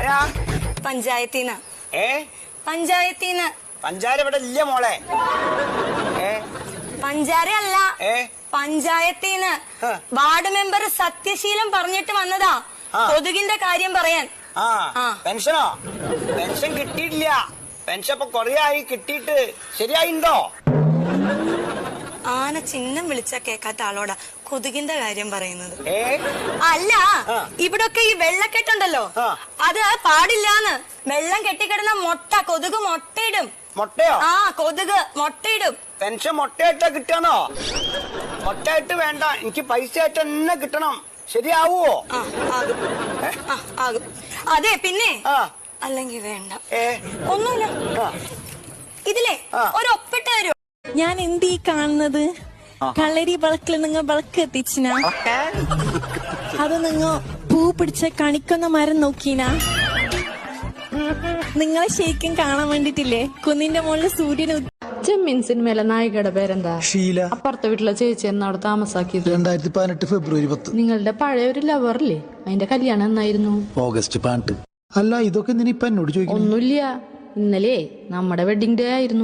ആരാ? പഞ്ചായത്തിന്ന്. പഞ്ചായത്തിന്ന്. പഞ്ചാര ഇവിടെ ഇല്ല മോളെ. പഞ്ചാര അല്ല, പഞ്ചായത്തിന്ന്. വാർഡ് മെമ്പർ സത്യശീലം പറഞ്ഞിട്ട് വന്നതാ കൊതുകിന്റെ കാര്യം പറയാൻ. പെൻഷനോ? പെൻഷൻ കിട്ടിയിട്ടില്ല. പെൻഷൻ ഇപ്പൊ കൊറേ ആയി കിട്ടിയിട്ട്. ശരിയായിണ്ടോ? ആന ചിഹ്നം വിളിച്ച കേക്കാത്ത ആളോടാ കൊതുകിന്റെ കാര്യം പറയുന്നത്. അല്ല, ഇവിടൊക്കെ ഈ വെള്ളക്കെട്ടുണ്ടല്ലോ, അത് പാടില്ലാന്ന്. വെള്ളം കെട്ടിക്കിടന്ന മുട്ട കൊതുക് മുട്ടയിടും. മുട്ടയോ? കൊതുക് മുട്ടയിടും. പെൻഷൻ മുട്ടയായിട്ടാ കിട്ടണോ? മുട്ടയായിട്ട് വേണ്ട, എനിക്ക് പൈസ ആയിട്ട് തന്നെ കിട്ടണം. ശരിയാവോ? ആകും. അതെ, പിന്നെ അല്ലെങ്കിൽ വേണ്ട. ഒന്നുമില്ല. ഇതിലെ ഒരു ഒപ്പിട്ട് തരുമോ? ഞാൻ എന്തീ കാണുന്നത്? കളരി വിളക്കിൽ നിങ്ങൾ വിളക്ക് എത്തിച്ചിന? അത് നിങ്ങൾ പൂ പിടിച്ച കണിക്കുന്ന മരം നോക്കീനാ? നിങ്ങളെ ശരിക്കും കാണാൻ വേണ്ടിട്ടില്ലേ കുന്നിന്റെ മുകളിൽ സൂര്യന്. ചെമ്മീൻ സിനിമയിലെ നായികയുടെ പേരെന്താ? ഷീല. അപ്പുറത്തെ വീട്ടിലെ ചേച്ചി എന്നാ അവിടെ താമസാക്കിയത്? 2018 ഫെബ്രുവരി 10. നിങ്ങളുടെ പഴയ ഒരു ലവറില്ലേ, അതിന്റെ കല്യാണം എന്നായിരുന്നു? ഓഗസ്റ്റ് 12. അല്ല, ഇതൊക്കെ എന്തിനാ ഇപ്പൊ എന്നോട് ചോദിക്കുന്നു? ഒന്നുമില്ല, ഇന്നലെ നമ്മുടെ വെഡിങ് ഡേ ആയിരുന്നു.